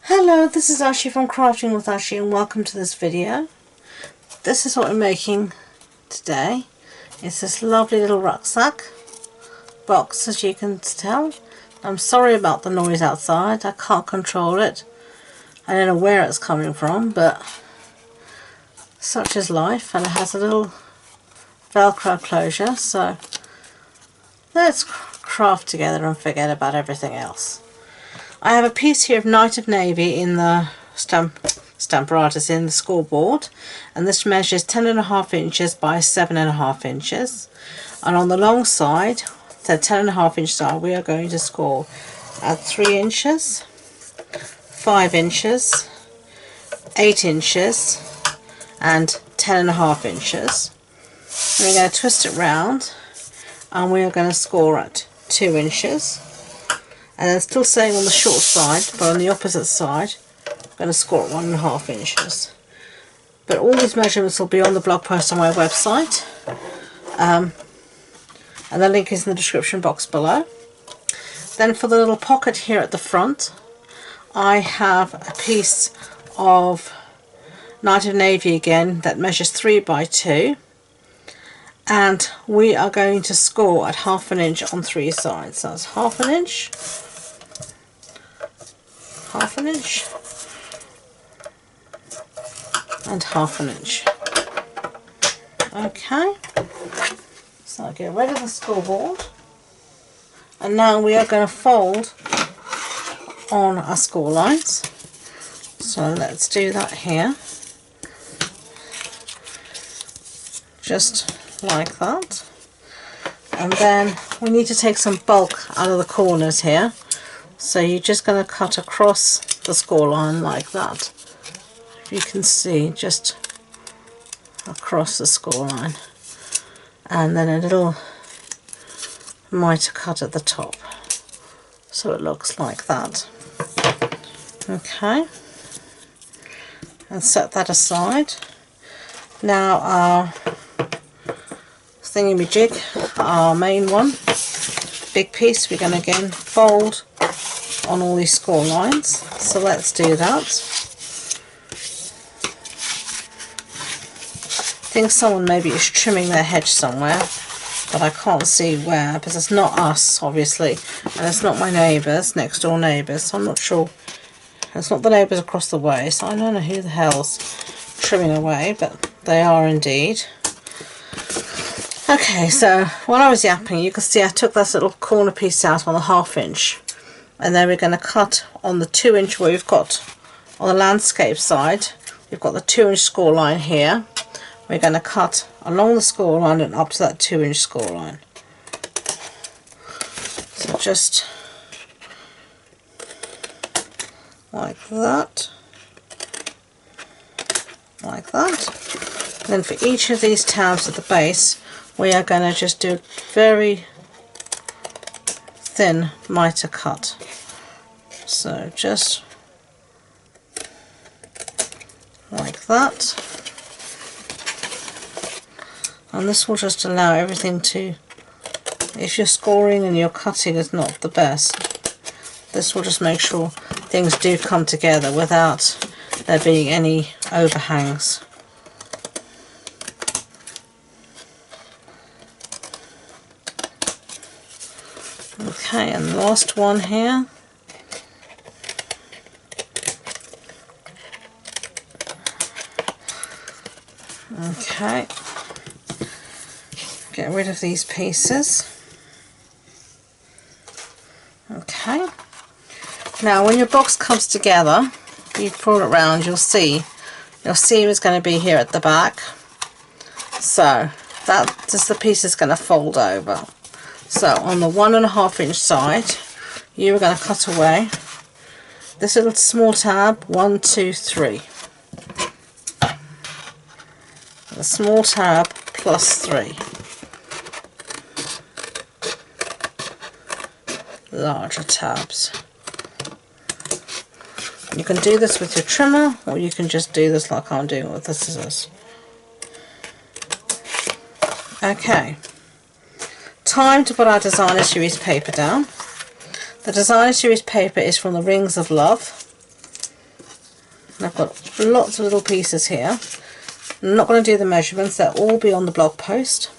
Hello, this is Ashee from Crafting with Ashee and welcome to this video. This is what we're making today. It's this lovely little rucksack box, as you can tell. I'm sorry about the noise outside, I can't control it. I don't know where it's coming from, but such is life, and it has a little Velcro closure, so let's craft together and forget about everything else. I have a piece here of Night of Navy in the Stamparatus in the scoreboard, and this measures 10.5 inches by 7.5 inches, and on the long side, the 10.5 inch side, we are going to score at 3 inches, 5 inches, 8 inches and 10.5 inches. And we're going to twist it round and we are going to score at 2 inches. And then still staying on the short side, but on the opposite side, I'm going to score at 1.5 inches. But all these measurements will be on the blog post on my website, and the link is in the description box below. Then for the little pocket here at the front, I have a piece of Night of Navy again that measures 3 by 2. And we are going to score at 1/2 inch on 3 sides. So that's 1/2 inch, 1/2 inch, and 1/2 inch. Okay, so I'll get rid of the scoreboard, and now we are going to fold on our score lines. So let's do that here, just like that. And then we need to take some bulk out of the corners here, so you're just going to cut across the score line like that. If you can see, just across the score line, and then a little mitre cut at the top, so it looks like that. Okay, and set that aside. Now our thingamajig, our main one, big piece, we're going to again fold on all these score lines. So let's do that. I think someone maybe is trimming their hedge somewhere, but I can't see where, because it's not us obviously, and it's not my neighbours, next door neighbours, so I'm not sure. It's not the neighbours across the way, so I don't know who the hell's trimming away, but they are indeed. Okay, so while I was yapping, you can see I took this little corner piece out on the 1/2 inch, and then we're going to cut on the 2 inch where we've got on the landscape side. We've got the 2 inch score line here. We're going to cut along the score line and up to that 2 inch score line. So just like that, like that. And then for each of these tabs at the base, we are going to just do a very thin mitre cut. So just like that. And this will just allow everything to, if your scoring and your cutting is not the best, this will just make sure things do come together without there being any overhangs. Okay, and the last one here. Okay, get rid of these pieces. Okay, now when your box comes together, you pull it around, you'll see your seam is going to be here at the back. So that just the piece is going to fold over. So on the 1.5 inch side, you are going to cut away this little small tab, 1, 2, 3. A small tab plus 3. Larger tabs. You can do this with your trimmer, or you can just do this like I'm doing with the scissors. Okay. Time to put our designer series paper down. The designer series paper is from the Rings of Love, And I've got lots of little pieces here. I'm not going to do the measurements, they'll all be on the blog post.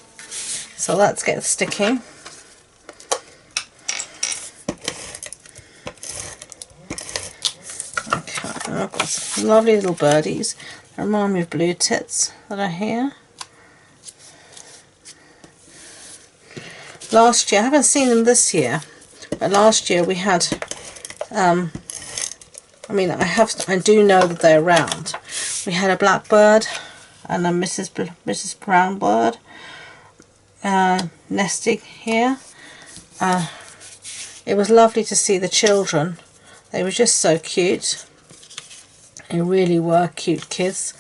So let's get sticking. Okay, and I've got some lovely little birdies that remind me of blue tits that are here. Last year, I haven't seen them this year, but last year we had, I do know that they're around. We had a blackbird and a Mrs. Brown bird nesting here. It was lovely to see the children. They were just so cute. They really were cute kids.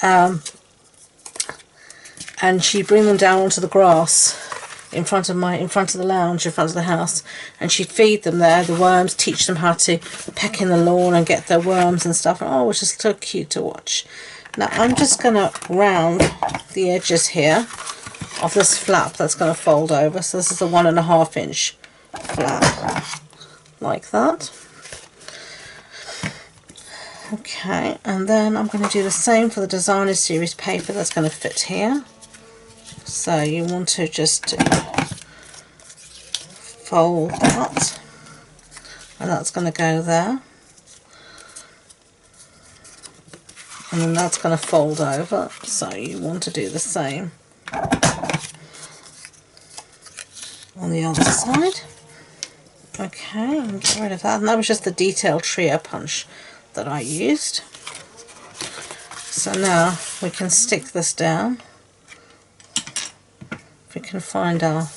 And she'd bring them down onto the grass in front of the lounge, in front of the house, and she'd feed them there, the worms, teach them how to peck in the lawn and get their worms and stuff. Oh, it was just so cute to watch. Now I'm just going to round the edges here of this flap that's going to fold over. So this is a 1.5 inch flap, like that. Okay, and then I'm going to do the same for the designer series paper that's going to fit here. So you want to just fold that, and that's going to go there, and then that's going to fold over, so you want to do the same on the other side. Okay, and get rid of that, and that was just the detail trio punch that I used. So now we can stick this down. If we can find our,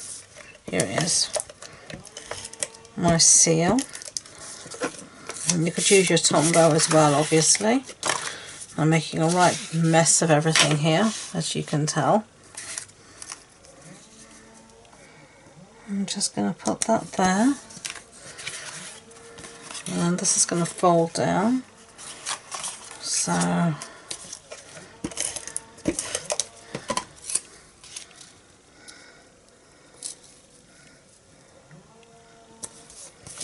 here it is, my seal. And you could use your Tombow as well, obviously. I'm making a right mess of everything here, as you can tell. I'm just going to put that there. And this is going to fold down. So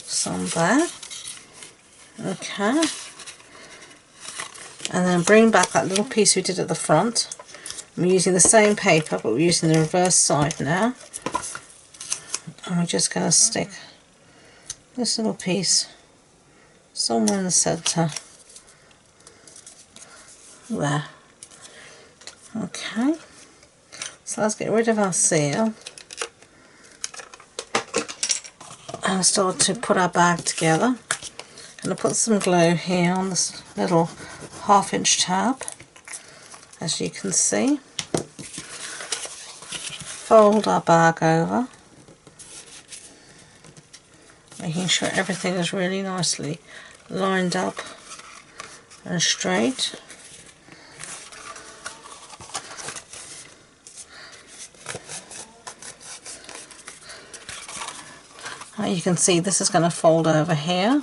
some there. Okay. And then bring back that little piece we did at the front. I'm using the same paper, but we're using the reverse side now. And we're just going to stick this little piece somewhere in the centre. There. Okay. So let's get rid of our seal and start to put our bag together. I'm going to put some glue here on this little 1/2 inch tab, as you can see. Fold our bag over, making sure everything is really nicely lined up and straight. Now you can see this is going to fold over here,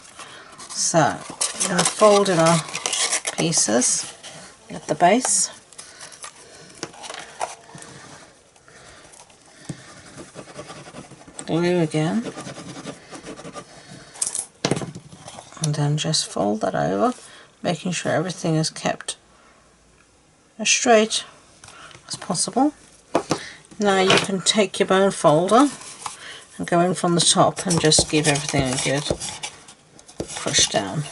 so we're going to fold in our pieces at the base. Glue again, and then just fold that over, making sure everything is kept as straight as possible. Now you can take your bone folder and go in from the top and just give everything a good push down.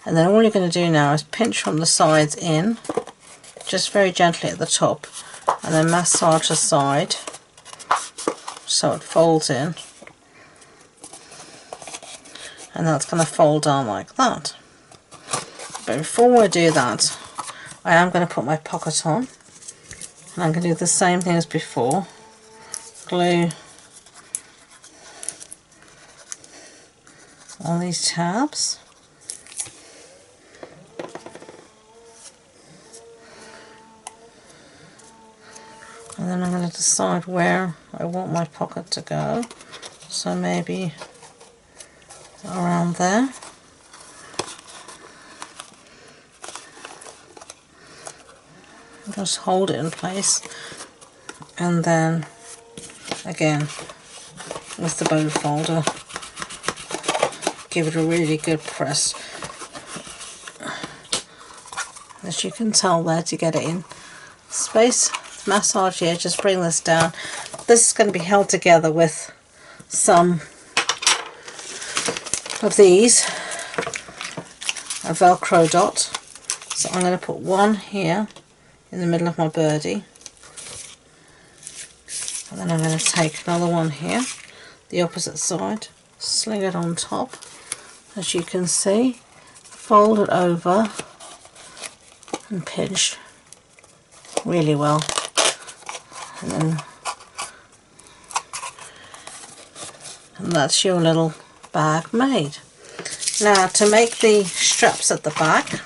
And then all you're going to do now is pinch from the sides in, just very gently at the top, and then massage the side so it folds in, and that's going to fold down like that. But before I do that, I am going to put my pocket on, and I'm going to do the same thing as before. Glue on these tabs, and then I'm going to decide where I want my pocket to go, so maybe around there. Just hold it in place, and then again with the bone folder. Give it a really good press, as you can tell there, to get it in space. Massage here, just bring this down. This is going to be held together with some of these, a Velcro dot. So I'm going to put one here in the middle of my birdie, and then I'm going to take another one here, the opposite side, sling it on top, as you can see, fold it over and pinch really well, and that's your little bag made. Now, to make the straps at the back,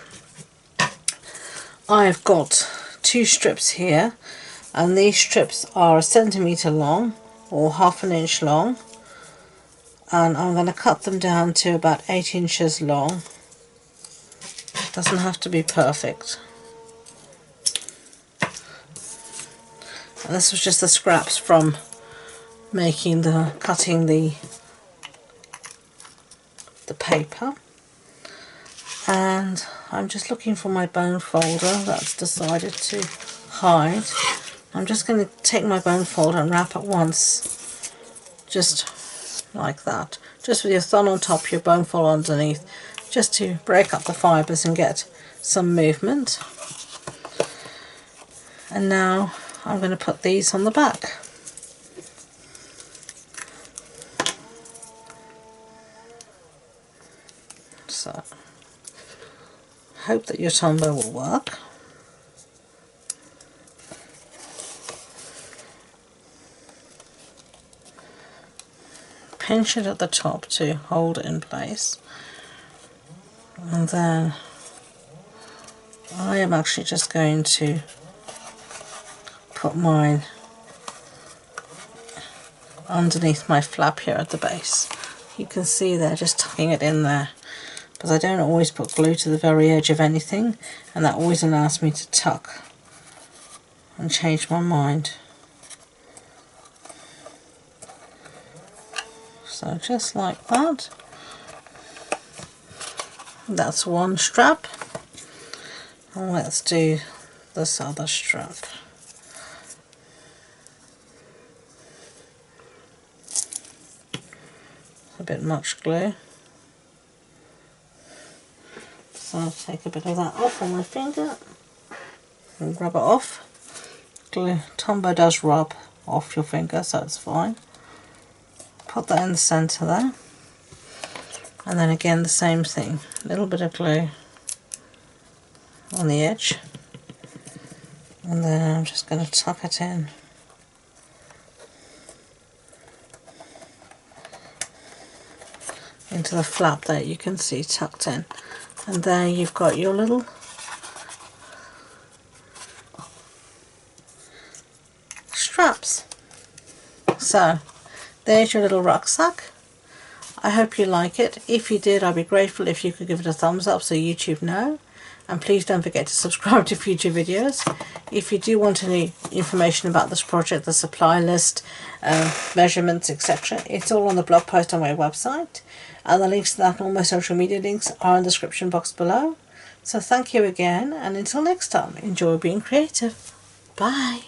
I've got 2 strips here, and these strips are 1 centimetre long or 1/2 inch long, and I'm going to cut them down to about 8 inches long. It doesn't have to be perfect. And this was just the scraps from cutting the paper. And I'm just looking for my bone folder that's decided to hide. I'm just going to take my bone folder and wrap it once, just like that, just with your thumb on top, your bone folder underneath, just to break up the fibres and get some movement. And now I'm going to put these on the back. So, hope that your Tombow will work. Pinch it at the top to hold it in place, and then I am actually just going to put mine underneath my flap here at the base. You can see there, just tucking it in there, because I don't always put glue to the very edge of anything, and that always allows me to tuck and change my mind. So just like that. That's one strap, and let's do this other strap. A bit much glue, so I'll take a bit of that off on my finger and rub it off. Glue, Tombow does rub off your finger, so it's fine. Put that in the centre there, and then again the same thing, a little bit of glue on the edge, and then I'm just going to tuck it in. Into the flap there, you can see tucked in, and there you've got your little straps. So there's your little rucksack. I hope you like it. If you did, I'd be grateful if you could give it a thumbs up so YouTube know, and please don't forget to subscribe to future videos. If you do want any information about this project, the supply list, measurements, etc., it's all on the blog post on my website, and the links to that and all my social media links are in the description box below. So thank you again, and until next time, enjoy being creative. Bye.